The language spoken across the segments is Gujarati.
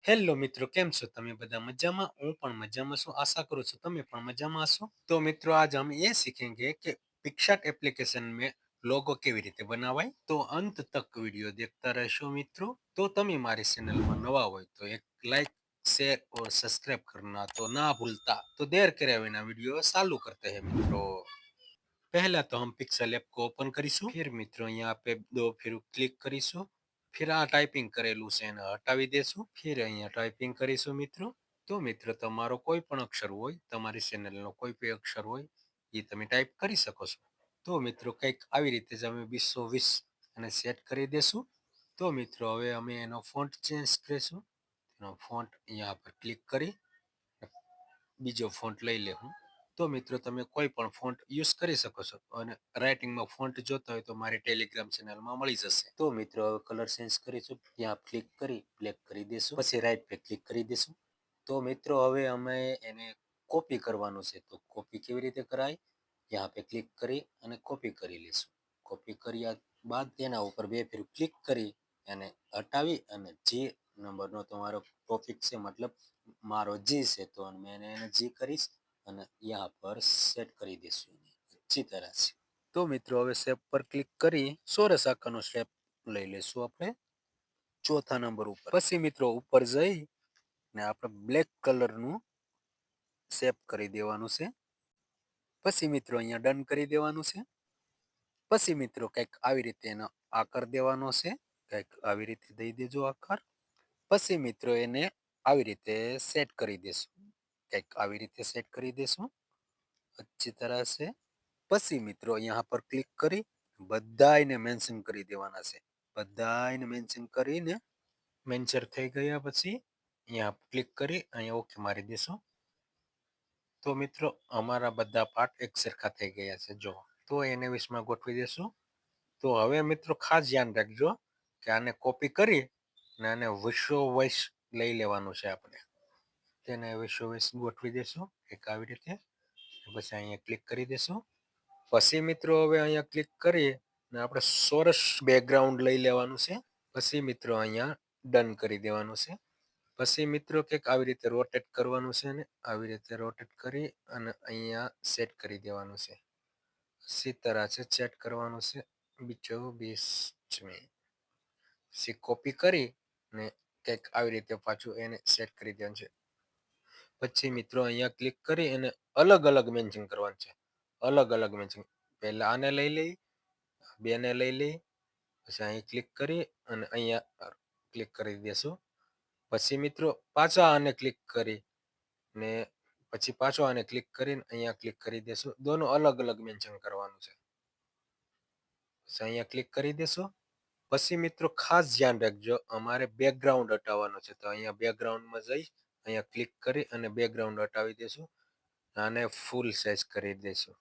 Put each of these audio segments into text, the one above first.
હેલો મિત્રો, કેમ છો તમે બધા? મજામાં? હું પણ મજામાં છું. આશા કરું છું તમે પણ મજામાં હશો. તો મિત્રો, आज हम ये सीखेंगे कि पिक्सार्ट एप्लीकेशन में लोगो કેવી રીતે બનાવાય. તો અંત તક વિડીયો દેખતા રહેશો મિત્રો. તો તમે મારી ચેનલમાં નવા હોય તો એક લાइक शेयर और सब्सक्राइब करना तो ना भूलता। तो देर करे बिना वीडियो चालू करते हैं मित्रों। पहला तो हम पिक्सल ऐप को ओपन करीશું, फिर मित्रों यहाँ पे दो फिर क्लिक करीશું, फिर આ ટાઈપિંગ કરેલું છે એને હટાવી દેશું, फिर અહીંયા ટાઈપિંગ કરીશું મિત્રો। તો મિત્રો, તમારો કોઈ પણ અક્ષર હોય, તમારી ચેનલનો કોઈ પણ અક્ષર હોય એ તમે ટાઈપ કરી શકો છો। તો મિત્રો, કંઈક આવી રીતે જ અમે 220 અને સેટ કરી દેશું। તો મિત્રો, હવે અમે એનો ફોન્ટ ચેન્જ કરીશું। એનો ફોન્ટ અહીંયા પર ક્લિક કરી બીજો ફોન્ટ લઈ લેવું। તો મિત્રો, તમે કોઈ પણ ફોન્ટ યુઝ કરી શકો છો અને રાઇટિંગમાં ફોન્ટ જોતા હોય તો મારી ટેલિગ્રામ ચેનલમાં મળી જશે। તો મિત્રો, હવે કલર ચેન્જ કરીશું, ત્યાં ક્લિક કરી બ્લેક કરી દેશું, પછી રાઈટ પે ક્લિક કરી દેશું। તો મિત્રો, હવે અમે એને કોપી કરવાનું છે। તો કોપી કેવી રીતે કરાય, यहाँ पे ક્લિક કરી અને કોપી કરી લેશું। કોપી કર્યા બાદ તેના ઉપર બે ફેર ક્લિક કરી અને હટાવી અને જે નંબરનો તમારો ટોપિક છે, મતલબ મારો જી છે, તો મેં એને જી કરીશ અને यहाँ पर સેટ કરી દેશું अच्छी तरह से। તો મિત્રો, હવે શેપ પર ક્લિક કરી ચોરસ આકારનો શેપ લઈ લેશું આપણે ચોથા નંબર ઉપર। પછી મિત્રો, ઉપર જઈ ને આપણે બ્લેક કલરનું શેપ કરી દેવાનું છે। પછી મિત્રો, અહીંયા ડન કરી દેવાનું છે। પછી મિત્રો, કંઈક આવી રીતે એનો આકાર દેવાનો છે, કંઈક આવી રીતે દઈ દેજો આકાર। પછી મિત્રો, એને આવી રીતે સેટ કરી દેશું, કંઈક આવી રીતે સેટ કરી દેશું अच्छी तरह से। પછી મિત્રો, यहाँ પર ક્લિક કરી બધાયને મેન્શન કરી દેવાના છે। બધાયને મેન્શન કરીને મેન્શન થઈ ગયા પછી અહીંયા ક્લિક કરી અહીંયા ઓકે મારી દેશું। તો મિત્રો, અમારા બધા પાર્ટ એક સરખા થઈ ગયા છે જો। તો એને 20માં ગોઠવી દેશું। તો હવે મિત્રો, ખાસ ધ્યાન રાખજો કે આને કોપી કરી અને આને 20 લઈ લેવાનું છે આપણે। તેને 20 ગોઠવી દેશું એક આવી રીતે, પછી અહીંયા ક્લિક કરી દેશું। પછી મિત્રો, હવે અહીંયા ક્લિક કરી અને આપણે ચોરસ બેકગ્રાઉન્ડ લઈ લેવાનું છે। પછી મિત્રો, અહીંયા ડન કરી દેવાનું છે। પછી મિત્રો, કંઈક આવી રીતે રોટેટ કરવાનું છે ને આવી રીતે રોટેટ કરી અને અહીંયા સેટ કરી દેવાનું છે। इसी तरह से सेट કરવાનું છે બીજો 20 પછી કોપી કરી ને કંઈક આવી રીતે પાછું એને સેટ કરી દેવાનું છે। પછી મિત્રો, અહીંયા ક્લિક કરી અને અલગ અલગ મેન્શન કરવાનું છે, અલગ અલગ મેન્શન। પહેલા આને લઈ લઈ, બેને લઈ લઈ, પછી અહીં ક્લિક કરી અને અહીંયા ક્લિક કરી દેશું। પછી મિત્રો, પાછા આને ક્લિક કરી ને પછી પાછો આને ક્લિક કરીને અહીંયા ક્લિક કરી દેશું। દોનો અલગ અલગ મેન્શન કરવાનું છે, પછી અહીંયા ક્લિક કરી દેશું। પછી મિત્રો, ખાસ ધ્યાન રાખજો અમારે બેકગ્રાઉન્ડ હટાવવાનો છે। તો અહીંયા બેકગ્રાઉન્ડમાં જઈ અહીંયા ક્લિક કરી અને બેકગ્રાઉન્ડ હટાવી દેશું। આને ફૂલ સાઇઝ કરી દેશું,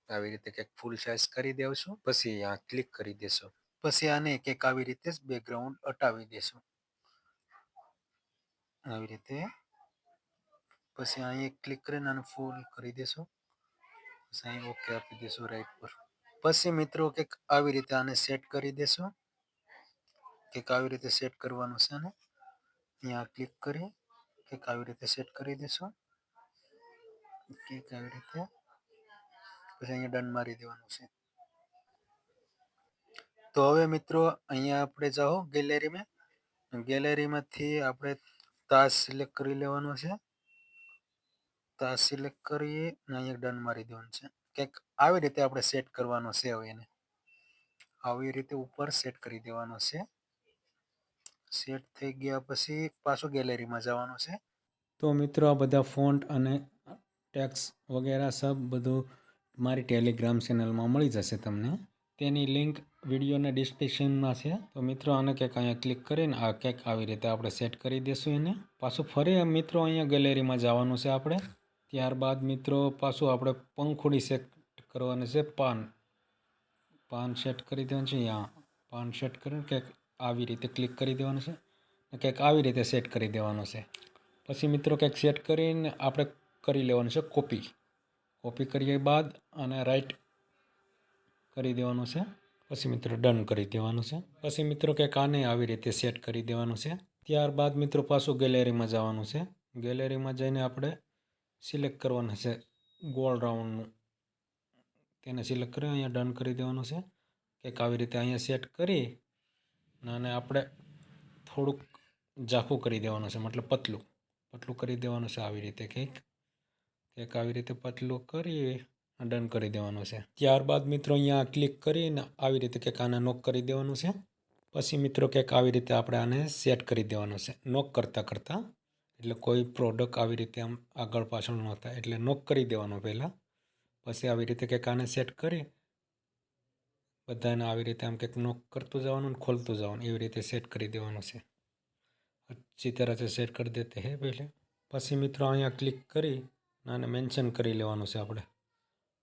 આવી રીતે કંઈક ફૂલ સાઇઝ કરી દેશું। પછી અહીંયા ક્લિક કરી દેશું। પછી આને કંઈક આવી રીતે બેકગ્રાઉન્ડ હટાવી દેશું આવી રીતે। પછી અહીં ક્લિક કરીને આને ફૂલ કરી દેશું, પછી અહીં ઓકે આપી દેશું રાઈટ પર। પછી મિત્રો, કંઈક આવી રીતે આને સેટ કરી દેશું, કંઈક આવી રીતે સેટ કરવાનું છે ને અહીંયા ક્લિક કરી કંઈક આવી રીતે સેટ કરી દેશું, કંઈક આવી રીતે, પછી અહીંયા ડન મારી દેવાનું છે। તો હવે મિત્રો, અહીંયા આપણે જાઓ ગેલેરીમાં, ગેલેરીમાંથી આપણે તાજ સિલેક્ટ કરી લેવાનો છે। તાજ સિલેક્ટ કરી અહીંયા ડન મારી દેવાનું છે। કંઈક આવી રીતે આપણે સેટ કરવાનો છે। હવે એને આવી રીતે ઉપર સેટ કરી દેવાનો છે। સેટ થઈ ગયા પછી પાછું ગેલેરીમાં જવાનું છે। તો મિત્રો, આ બધા ફોન્ટ અને ટેક્સ વગેરે સબ બધું મારી ટેલિગ્રામ ચેનલમાં મળી જશે તમને। તેની લિંક વિડીયોના ડિસ્ક્રિપ્શનમાં છે। તો મિત્રો, આને કંઈક અહીંયા ક્લિક કરીને આ કંઈક આવી રીતે આપણે સેટ કરી દઈશું એને। પાછું ફરી મિત્રો અહીંયા ગેલેરીમાં જવાનું છે આપણે। ત્યારબાદ મિત્રો, પાછું આપણે પંખુડી સેટ કરવાની છે, પાન સેટ કરી દેવાનું છે। અહીંયા પાન સેટ કરીને કંઈક આવી રીતે ક્લિક કરી દેવાનું છે, કંઈક આવી રીતે સેટ કરી દેવાનું છે। પછી મિત્રો, કંઈક સેટ કરીને આપણે કરી લેવાનું છે કોપી। કોપી કર્યા બાદ આને રાઈટ કરી દેવાનું છે, પછી મિત્રો ડન કરી દેવાનું છે। પછી મિત્રો, કંઈક આને આવી રીતે સેટ કરી દેવાનું છે। ત્યારબાદ મિત્રો પાછું ગેલેરીમાં જવાનું છે. ગેલેરીમાં જઈને આપણે સિલેક્ટ કરવાનું છે ગોળ રાઉન્ડનું. તેને સિલેક્ટ કરી અહીંયા ડન કરી દેવાનું છે. કંઈક આવી રીતે અહીંયા સેટ કરી અને આપણે થોડુંક ઝાંખું કરી દેવાનું છે, મતલબ પતલું કરી દેવાનું છે આવી રીતે કંઈક આવી રીતે પતલું કરી ડન કરી દેવાનું છે. ત્યારબાદ મિત્રો અહીંયા ક્લિક કરીને આવી રીતે કંઈક આને નોક કરી દેવાનું છે. પછી મિત્રો કંઈક આવી રીતે આપણે આને સેટ કરી દેવાનું છે નોક કરતાં એટલે કોઈ પ્રોડક્ટ આવી રીતે આમ આગળ પાછળ ન થાય એટલે નોક કરી દેવાનું પહેલાં. પછી આવી રીતે કંઈક આને સેટ કરી બધાને આવી રીતે આમ કંઈક નોક કરતું જવાનું ને ખોલતું જવાનું એવી રીતે સેટ કરી દેવાનું છે. अच्छी तरह से सेट कर देते हैं पहले. પછી મિત્રો અહીંયા ક્લિક કરી આને મેન્શન કરી લેવાનું છે. આપણે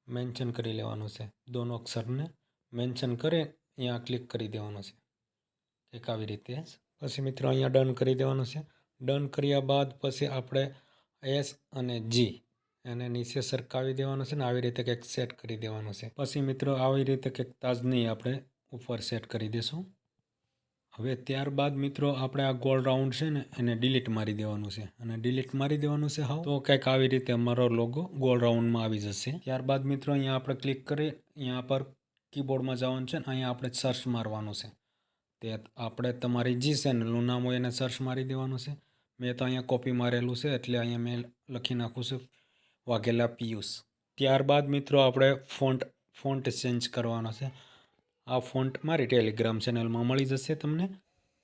મેન્શન કરી લેવાનું છે દોનો અક્ષરને મેન્શન કરી અહીંયા ક્લિક કરી દેવાનું છે કંઈક આવી રીતે. પછી મિત્રો અહીંયા ડન કરી દેવાનું છે. ડન કર્યા બાદ પછી આપણે એસ અને જી એને નીચે સરકાવી દેવાનું છે ને આવી રીતે કંઈક સેટ કરી દેવાનું છે. પછી મિત્રો આવી રીતે કંઈક તાજની આપણે ઉપર સેટ કરી દઈશું. હવે ત્યારબાદ મિત્રો આપણે આ ગોળ રાઉન્ડ છે ને એને ડિલીટ મારી દેવાનું છે અને ડિલીટ મારી દેવાનું છે હાવ તો કંઈક આવી રીતે અમારો લોગો ગોળ રાઉન્ડમાં આવી જશે. ત્યારબાદ મિત્રો અહીંયા આપણે ક્લિક કરી અહીંયા પર કીબોર્ડમાં જવાનું છે ને અહીંયા આપણે સર્ચ મારવાનું છે. તે આપણે તમારી જી ચેનલનું નામ હોય એને સર્ચ મારી દેવાનું છે. મેં તો અહીંયા કોપી મારેલું છે એટલે અહીંયા મેં લખી નાખું છું વાઘેલા પિયુષ. ત્યારબાદ મિત્રો આપણે ફોન્ટ ચેન્જ કરવાનો છે. આ ફોન્ટ મારી ટેલિગ્રામ ચેનલમાં મળી જશે તમને.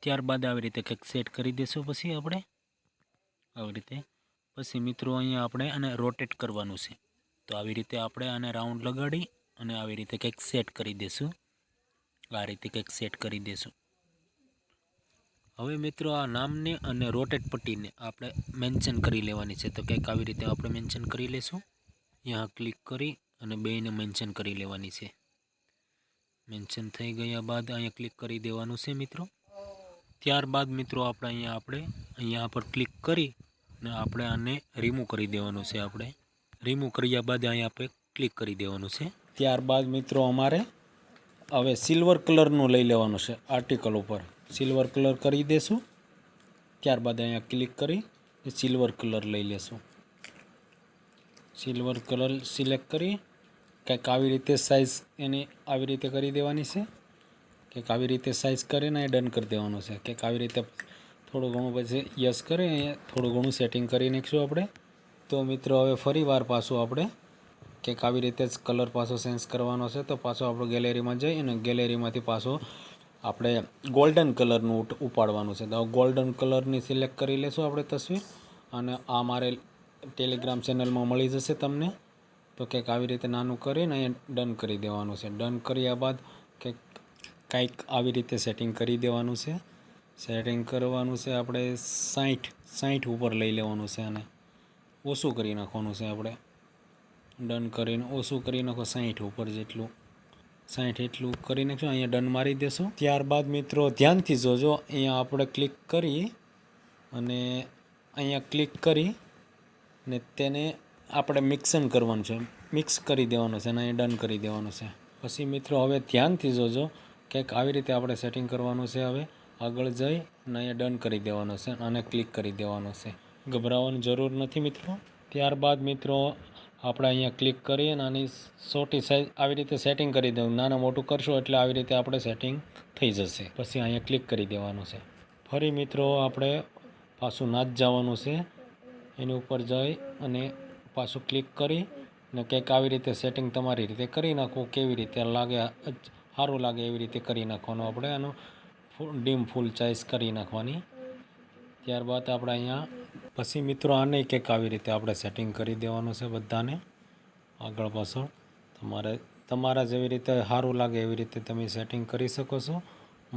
ત્યારબાદ આવી રીતે કંઈક સેટ કરી દેશું પછી આપણે આવી રીતે. પછી મિત્રો અહીંયા આપણે આને રોટેટ કરવાનું છે તો આવી રીતે આપણે આને રાઉન્ડ લગાડી અને આવી રીતે કંઈક સેટ કરી દઈશું. આ રીતે કંઈક સેટ કરી દઈશું. હવે મિત્રો આ નામને અને રોટેટ પટ્ટીને આપણે મેન્શન કરી લેવાની છે તો કંઈક આવી રીતે આપણે મેન્શન કરી લેશું. यहाँ ક્લિક કરી અને બેને મેન્શન કરી લેવાની છે. મેન્શન થઈ ગયા બાદ અહીંયા ક્લિક કરી દેવાનું છે મિત્રો. ત્યારબાદ મિત્રો આપણે અહીંયા પર ક્લિક કરી અને આપણે આને રિમૂવ કરી દેવાનું છે. આપણે રિમૂવ કર્યા બાદ અહીંયા આપણે ક્લિક કરી દેવાનું છે. ત્યારબાદ મિત્રો અમારે હવે સિલ્વર કલરનું લઈ લેવાનું છે. આર્ટિકલ ઉપર સિલ્વર કલર કરી દેશું. ત્યારબાદ અહીંયા ક્લિક કરી સિલ્વર કલર લઈ લેશું. સિલ્વર કલર સિલેક્ટ કરી કંઈક આવી રીતે સાઇઝ એની આવી રીતે કરી દેવાની છે. કંઈક આવી રીતે સાઇઝ કરીને ડન કરી દેવાનું છે. કંઈક આવી રીતે થોડું ઘણું પછી યસ કરી અહીંયા થોડું ઘણું સેટિંગ કરી નાખીશું આપણે. તો મિત્રો હવે ફરી વાર પાછું આપણે કંઈક આવી રીતે જ કલર પાછો ચેન્જ કરવાનો છે. તો પાછો આપણે ગેલેરીમાં જઈ અને ગેલેરીમાંથી પાછો આપણે ગોલ્ડન કલરનું ઉપાડવાનું છે. તો ગોલ્ડન કલરની સિલેક્ટ કરી લેશું આપણે તસવીર અને આ મારે ટેલિગ્રામ ચેનલમાં મળી જશે તમને. તો કંઈક આવી રીતે નાનું કરીને અહીંયા ડન કરી દેવાનું છે. ડન કર્યા બાદ કંઈક આવી રીતે સેટિંગ કરી દેવાનું છે. સેટિંગ કરવાનું છે આપણે 60 ઉપર લઈ લેવાનું છે અને ઓછું કરી નાખવાનું છે. આપણે ડન કરીને ઓછું કરી નાખો 60 ઉપર જેટલું 60 એટલું કરી નાખશું. અહીંયા ડન મારી દેશું. ત્યારબાદ મિત્રો ધ્યાનથી જોજો અહીંયા આપણે ક્લિક કરી અને અહીંયા ક્લિક કરી ને તેને આપણે મિક્સન કરવાનું છે. મિક્સ કરી દેવાનું છે અને અહીં ડન કરી દેવાનું છે. પછી મિત્રો હવે ધ્યાનથી જોજો કંઈક આવી રીતે આપણે સેટિંગ કરવાનું છે. હવે આગળ જઈ અને અહીંયા ડન કરી દેવાનું છે અને ક્લિક કરી દેવાનું છે. ગભરાવાની જરૂર નથી મિત્રો. ત્યારબાદ મિત્રો આપણે અહીંયા ક્લિક કરી અને આની છોટી સાઈઝ આવી રીતે સેટિંગ કરી દેવું. નાના મોટું કરશો એટલે આવી રીતે આપણે સેટિંગ થઈ જશે. પછી અહીંયા ક્લિક કરી દેવાનું છે. ફરી મિત્રો આપણે પાછું ના જ જવાનું છે. એની ઉપર જઈ અને પાછું ક્લિક કરી ને કંઈક આવી રીતે સેટિંગ તમારી રીતે કરી નાખવું. કેવી રીતે લાગે સારું લાગે એવી રીતે કરી નાખવાનું. આપણે આનું ફૂલ ચોઈસ કરી નાખવાની. ત્યારબાદ આપણે અહીંયા પછી મિત્રો આને કંઈક આવી રીતે આપણે સેટિંગ કરી દેવાનું છે. બધાને આગળ પાછળ તમારા જેવી રીતે સારું લાગે એવી રીતે તમે સેટિંગ કરી શકો છો.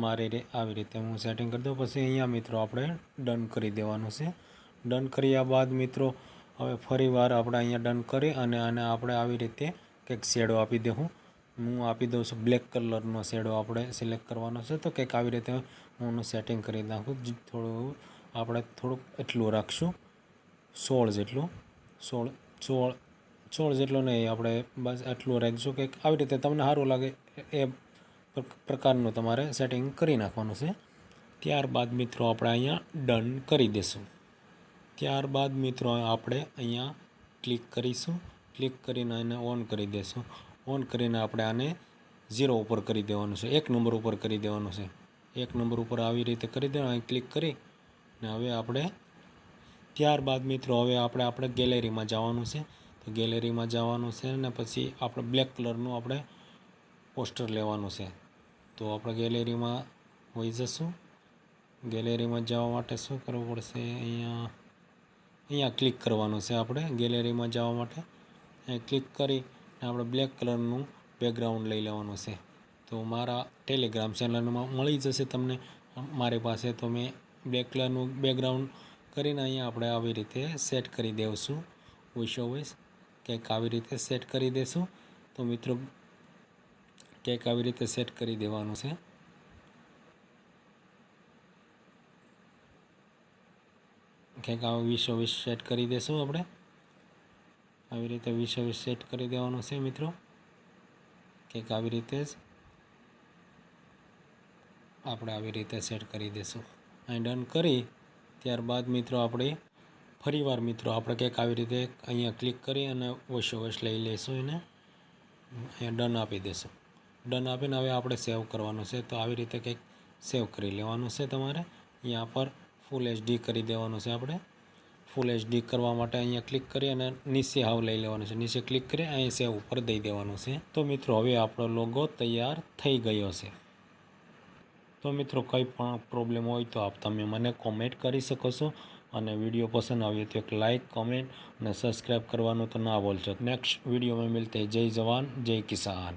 મારી આવી રીતે હું સેટિંગ કરી દઉં. પછી અહીંયા મિત્રો આપણે ડન કરી દેવાનું છે. ડન કર્યા બાદ મિત્રો હવે ફરી વાર આપણે અહીંયા ડન કરી અને આને આપણે આવી રીતે કંઈક શેડો આપી દઉં. હું આપી દઉં છું બ્લેક કલરનો શેડો આપણે સિલેક્ટ કરવાનો છે. તો કંઈક આવી રીતે હું સેટિંગ કરી નાખું. થોડુંક એટલું રાખશું 16 જેટલું 16 જેટલું નહીં આપણે બસ એટલું રાખીશું. કંઈક આવી રીતે તમને સારું લાગે એ પ્રકારનું તમારે સેટિંગ કરી નાખવાનું છે. ત્યારબાદ મિત્રો આપણે અહીંયા ડન કરી દઈશું. ત્યારબાદ મિત્રો આપણે અહીંયા ક્લિક કરીશું. ક્લિક કરીને એને ઓન કરી દઈશું. ઓન કરીને આપણે આને 0 ઉપર કરી દેવાનું છે, 1 નંબર ઉપર કરી દેવાનું છે. 1 નંબર ઉપર આવી રીતે કરી દેવાનું. અહીં ક્લિક કરી ને હવે આપણે ત્યારબાદ મિત્રો હવે આપણે ગેલેરીમાં જવાનું છે. તો ગેલેરીમાં જવાનું છે ને પછી આપણે બ્લેક કલરનું આપણે પોસ્ટર લેવાનું છે. તો આપણે ગેલેરીમાં હોઈ જશું. ગેલેરીમાં જવા માટે શું કરવું પડશે, અહીંયા ક્લિક કરવાનું છે. આપણે ગેલેરીમાં જવા માટે અહીં ક્લિક કરી આપણે બ્લેક કલરનું બેકગ્રાઉન્ડ લઈ લેવાનું છે. તો મારા ટેલિગ્રામ ચેનલમાં મળી જશે તમને મારી પાસે. તો મેં બ્લેક કલરનું બેકગ્રાઉન્ડ કરીને અહીંયા આપણે આવી રીતે સેટ કરી દઈશું. વોઇસ કંઈક આવી રીતે સેટ કરી દઈશું. તો મિત્રો કંઈક આવી રીતે સેટ કરી દેવાનું છે. કંઈક આવું 20 સેટ કરી દઈશું. આપણે આવી રીતે 20 સેટ કરી દેવાનું છે મિત્રો. કંઈક આવી રીતે જ આપણે આવી રીતે સેટ કરી દઈશું. અહીં ડન કરી ત્યારબાદ મિત્રો આપણે ફરીવાર મિત્રો આપણે કંઈક આવી રીતે અહીંયા ક્લિક કરી અને વોઇસ લઈ લઈશું. એને અહીંયા ડન આપી દઈશું. ડન આપીને હવે આપણે સેવ કરવાનું છે. તો આવી રીતે કંઈક સેવ કરી લેવાનું છે તમારે. અહીંયા પર ફૂલ HD કરી દેવાનું છે. આપણે ફૂલ HD કરવા માટે અહીંયા ક્લિક કરી અને નીચે હાવ લઈ લેવાનું છે. નીચે ક્લિક કરી અહીં સેવ ઉપર દઈ દેવાનું છે. તો મિત્રો હવે આપણો લોગો તૈયાર થઈ ગયો છે. તો મિત્રો કંઈ પણ પ્રોબ્લેમ હોય તો તમે મને કોમેન્ટ કરી શકો છો. અને વિડીયો પસંદ આવ્યો તો એક લાઇક, કોમેન્ટ અને સબસ્ક્રાઈબ કરવાનું તો ના ભૂલશો. નેક્સ્ટ વિડીયો में मिलते हैं. जय जवान जय किसान.